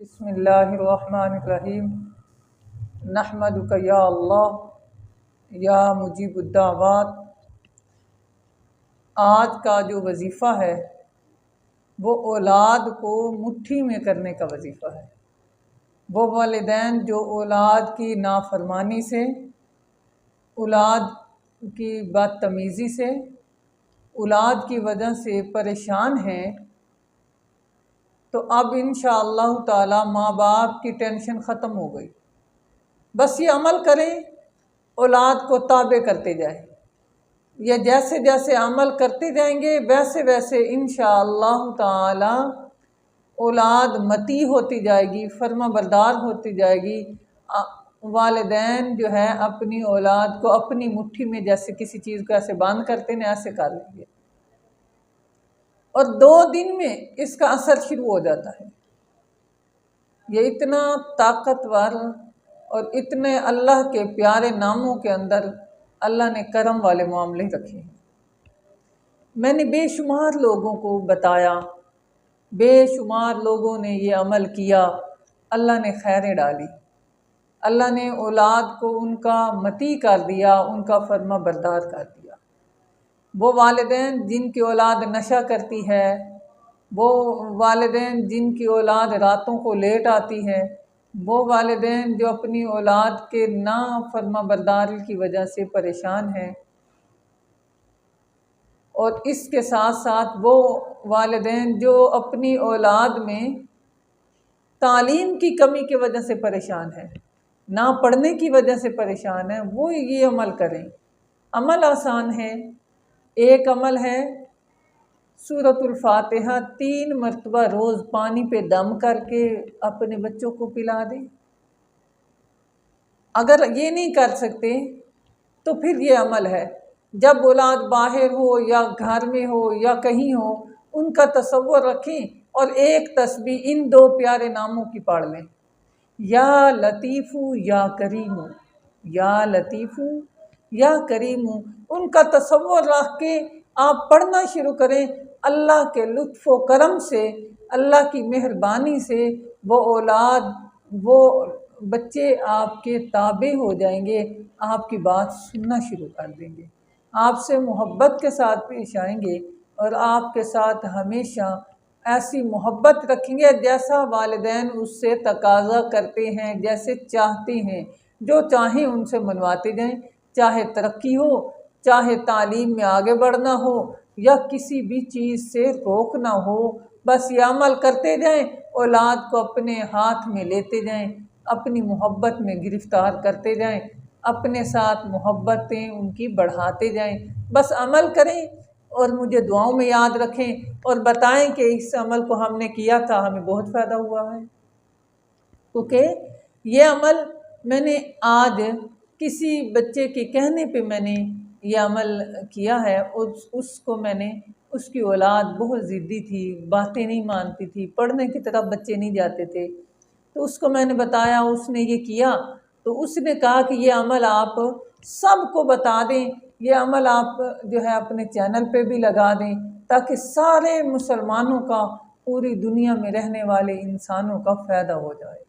بسم اللہ الرحمن الرحیم نحمدک یا اللہ یا مجیب الدعوات۔ آج کا جو وظیفہ ہے وہ اولاد کو مٹھی میں کرنے کا وظیفہ ہے۔ وہ والدین جو اولاد کی نافرمانی سے، اولاد کی بدتمیزی سے، اولاد کی وجہ سے پریشان ہیں، تو اب انشاءاللہ تعالی ماں باپ کی ٹینشن ختم ہو گئی۔ بس یہ عمل کریں، اولاد کو تابع کرتے جائیں۔ یہ جیسے جیسے عمل کرتے جائیں گے ویسے ویسے انشاءاللہ تعالی اولاد مطیع ہوتی جائے گی، فرما بردار ہوتی جائے گی۔ والدین جو ہے اپنی اولاد کو اپنی مٹھی میں جیسے کسی چیز کو ایسے بند کرتے ہیں ایسے کر لیں گے، اور 2 دن میں اس کا اثر شروع ہو جاتا ہے۔ یہ اتنا طاقتور اور اتنے اللہ کے پیارے ناموں کے اندر اللہ نے کرم والے معاملے رکھے ہیں۔ میں نے بے شمار لوگوں کو بتایا، بے شمار لوگوں نے یہ عمل کیا، اللہ نے خیریں ڈالی، اللہ نے اولاد کو ان کا مطیع کر دیا، ان کا فرما بردار کر دیا۔ وہ والدین جن کی اولاد نشہ کرتی ہے، وہ والدین جن کی اولاد راتوں کو لیٹ آتی ہے، وہ والدین جو اپنی اولاد کے نا فرما برداری کی وجہ سے پریشان ہیں، اور اس کے ساتھ ساتھ وہ والدین جو اپنی اولاد میں تعلیم کی کمی کی وجہ سے پریشان ہیں، نہ پڑھنے کی وجہ سے پریشان ہیں، وہ یہ عمل کریں۔ عمل آسان ہے۔ ایک عمل ہے سورۃ الفاتحہ 3 مرتبہ روز پانی پہ دم کر کے اپنے بچوں کو پلا دیں۔ اگر یہ نہیں کر سکتے تو پھر یہ عمل ہے، جب اولاد باہر ہو یا گھر میں ہو یا کہیں ہو، ان کا تصور رکھیں اور ایک تسبیح ان 2 پیارے ناموں کی پڑھ لیں، یا لطیف یا کریم، یا لطیف یا کریم۔ ان کا تصور رکھ کے آپ پڑھنا شروع کریں۔ اللہ کے لطف و کرم سے، اللہ کی مہربانی سے وہ اولاد، وہ بچے آپ کے تابع ہو جائیں گے، آپ کی بات سننا شروع کر دیں گے، آپ سے محبت کے ساتھ پیش آئیں گے، اور آپ کے ساتھ ہمیشہ ایسی محبت رکھیں گے جیسا والدین اس سے تقاضا کرتے ہیں، جیسے چاہتے ہیں، جو چاہیں ان سے منواتے جائیں، چاہے ترقی ہو، چاہے تعلیم میں آگے بڑھنا ہو، یا کسی بھی چیز سے روکنا ہو۔ بس یہ عمل کرتے جائیں، اولاد کو اپنے ہاتھ میں لیتے جائیں، اپنی محبت میں گرفتار کرتے جائیں، اپنے ساتھ محبتیں ان کی بڑھاتے جائیں۔ بس عمل کریں اور مجھے دعاؤں میں یاد رکھیں، اور بتائیں کہ اس عمل کو ہم نے کیا تھا، ہمیں بہت فائدہ ہوا ہے۔ کیونکہ یہ عمل میں نے آج کسی بچے کے کہنے پہ میں نے یہ عمل کیا ہے، اس کو میں نے، اس کی اولاد بہت ضدی تھی، باتیں نہیں مانتی تھی، پڑھنے کی طرف بچے نہیں جاتے تھے، تو اس کو میں نے بتایا، اس نے یہ کیا، تو اس نے کہا کہ یہ عمل آپ سب کو بتا دیں، یہ عمل آپ جو ہے اپنے چینل پہ بھی لگا دیں، تاکہ سارے مسلمانوں کا، پوری دنیا میں رہنے والے انسانوں کا فائدہ ہو جائے۔